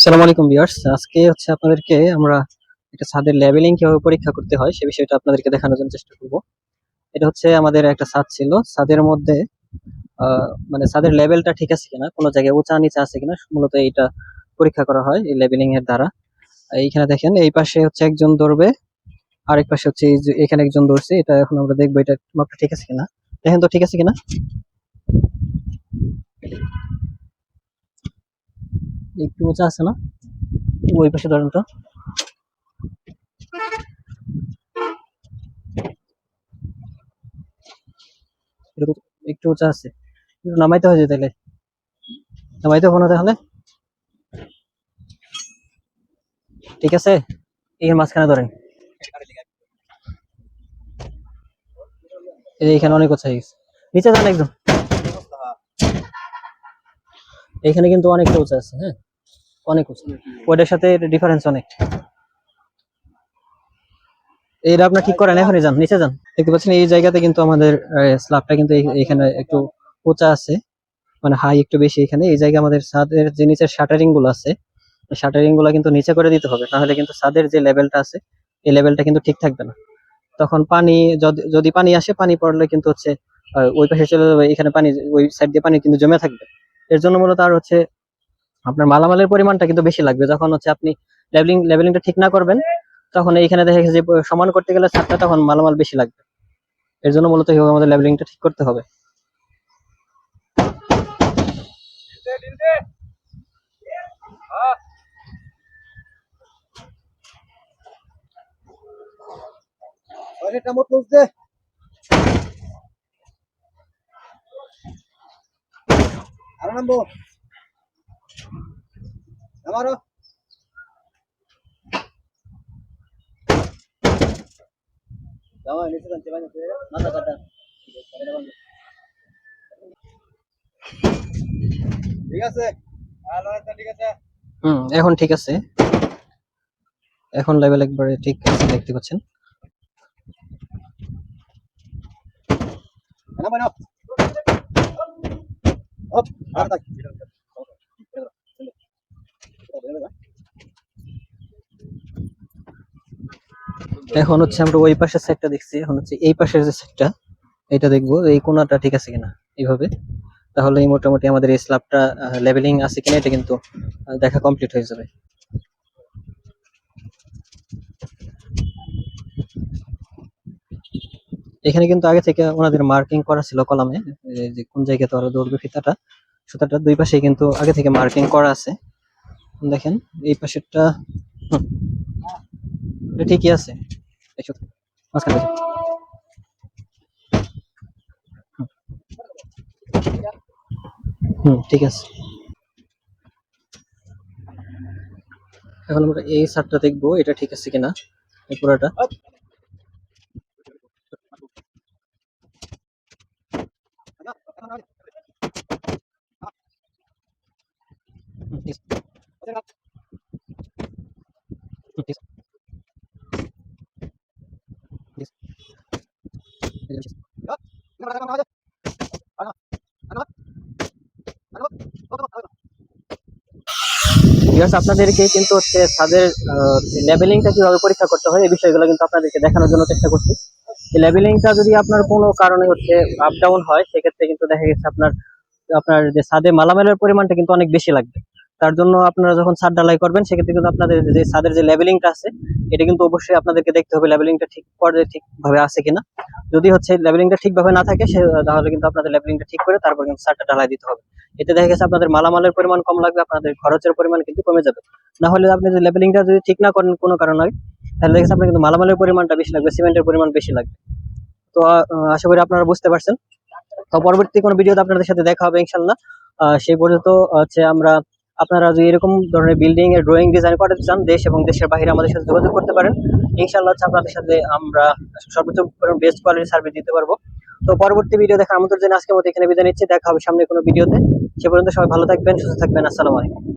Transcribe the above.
আসসালামু আলাইকুম ভিউয়ার্স, আজকে হচ্ছে আপনাদেরকে আমরা একটা ছাদের লেভেলিং কিভাবে পরীক্ষা করতে হয় সে বিষয়টা আপনাদেরকে দেখানোর জন্য চেষ্টা করব। এটা হচ্ছে আমাদের একটা ছাদ ছিল, ছাদের মধ্যে মানে ছাদের লেভেলটা ঠিক আছে কিনা, কোনো জায়গায় উঁচা নিচা আছে কিনা, মূলত এইটা পরীক্ষা করা হয় এই লেভেলিং এর দ্বারা। এইখানে দেখেন, এই পাশে হচ্ছে একজন ধরবে, আরেক পাশে হচ্ছে এই যে এখানে একজন ধরছে। এটা এখন আমরা দেখবো এটা মাপটা ঠিক আছে কিনা। দেখেন তো ঠিক আছে কিনা, একটু উঁচা আছে না? ওই পাশে ধরেন তো, এটা তো একটু উঁচা আছে, একটু নামাইতে হয় যে, তাহলে নামাইতে হবে না তাহলে? ঠিক আছে, এর মাঝখানে ধরেন, এই যে এখানে অনেক উঁচা হয়ে গেছে, নিচে যান একদম। এখানে কিন্তু অনেকটা উঁচা আছে, হ্যাঁ অনেক উঁচু, ওইটার সাথে ডিফারেন্স অনেক। এইটা আপনার ঠিক করেন, এখনই যান নিচে যান। দেখতে পাচ্ছেন এই জায়গাতে কিন্তু আমাদের স্ল্যাবটা কিন্তু এখানে একটু উঁচা আছে, মানে হাই একটু বেশি। এখানে এই জায়গায় আমাদের ছাদের যে নিচের শাটারিং গুলো আছে, শাটারিং গুলো কিন্তু নিচে করে দিতে হবে, তাহলে কিন্তু ছাদের যে লেভেলটা আছে এই লেভেলটা কিন্তু ঠিক থাকবে না। তখন পানি যদি পানি আসে, পানি পড়লে কিন্তু হচ্ছে ওই পাশে চলে যাবে, এখানে পানি ওই সাইড দিয়ে পানি কিন্তু জমে থাকবে। এর জন্য মূলত আর হচ্ছে আপনার মালামালের পরিমাণটা কিন্তু বেশি লাগবে। যখন হচ্ছে আপনি লেভেলিংটা ঠিক না করবেন, তখন এইখানে দেখা গেছে যে সমান করতে গেলে ছাদটা তখন মালামাল বেশি লাগবে। এর জন্য মূলত এইভাবে আমাদের লেভেলিংটা ঠিক করতে হবে। ঠিক আছে, এখন ঠিক আছে, এখন লেভেল একবারে ঠিক আছে, দেখতে পাচ্ছেন। এখন হচ্ছে আমরা ওই পাশের সাইডটা দেখছি, এখন হচ্ছে এই পাশের যে সাইডটা এটা দেখবো, এই কোণাটা ঠিক আছে কিনা এইভাবে। তাহলে মোটামুটি আমাদের এই স্ল্যাবটা লেভেলিং আছে কিনা এটা কিন্তু দেখা কমপ্লিট হয়ে যাবে। এখানে কিন্তু আগে থেকে ওনাদের মার্কিং করা ছিল কলামে, যে কোন জায়গাতে ওরা দৌড়বে ফিতাটা, সুতাটা দুই পাশে কিন্তু আগে থেকে মার্কিং করা আছে। দেখেন এই পাশেরটা, হুম, এটা ঠিকই আছে। দেখো মাঝখানে দেখো। ঠিক আছে। এখন আমরা এই সারটা দেখবো এটা ঠিক আছে কিনা, এই পুরাটা। ঠিক আছে, ঠিক আছে, ঠিক আছে, ঠিক আছে। Viewers, আপনাদেরকে কিন্তু হচ্ছে ছাদের লেভেলিংটা কিভাবে পরীক্ষা করতে হয় এই বিষয়গুলো কিন্তু আপনাদেরকে দেখানোর জন্য চেষ্টা করছি। এই লেভেলিংটা যদি আপনার কোনো কারণে হচ্ছে আপ ডাউন হয়, সেক্ষেত্রে কিন্তু দেখা গেছে আপনার আপনার যে ছাদে মালামালের পরিমাণটা কিন্তু অনেক বেশি লাগবে। তার জন্য আপনারা যখন ছাদ ঢালাই করবেন, সেক্ষেত্রে কিন্তু আপনাদের যে ছাদের যে লেভেলিংটা আছে এটা কিন্তু অবশ্যই আপনাদেরকে দেখতে হবে লেভেলিংটা ঠিক পর্যায়ে ঠিকভাবে আছে কিনা। যদি হচ্ছে লেভেলিংটা ঠিকভাবে না থাকে, তাহলে কিন্তু আপনাদের লেভেলিংটা ঠিক করে তারপর কিন্তু ছাদটা ঢালাই দিতে হবে। এতে দেখা গেছে আপনাদের মালামালের পরিমাণ কম লাগবে, আপনাদের খরচের পরিমাণ কিন্তু কমে যাবে। না হলে আপনি যদি লেভেলিংটা যদি ঠিক না করেন কোনো কারণে, তাহলে দেখা গেছে আপনার কিন্তু মালামালের পরিমাণটা বেশি লাগবে, সিমেন্টের পরিমাণ বেশি লাগবে। তো আশা করি আপনারা বুঝতে পারছেন। তো পরবর্তী কোনো ভিডিওতে আপনাদের সাথে দেখা হবে ইনশাল্লাহ। সেই পর্যন্ত হচ্ছে আমরা, আপনারা যদি এরকম ধরনের বিল্ডিং এর ড্রয়িং ডিজাইন করতে চান, দেশ এবং দেশের বাইরে আমাদের সাথে যোগাযোগ করতে পারেন। ইনশাল্লাহ হচ্ছে আপনাদের সাথে আমরা সর্বোচ্চ বেস্ট কোয়ালিটি সার্ভিস দিতে পারবো। তো পরবর্তী ভিডিও দেখার আমন্ত্রণ জানিয়ে আজকের মতো এখানে বিদায় নিচ্ছি। দেখা হবে সামনে কোনো ভিডিওতে। সে পর্যন্ত সবাই ভালো থাকবেন, সুস্থ থাকবেন। আসসালামু আলাইকুম।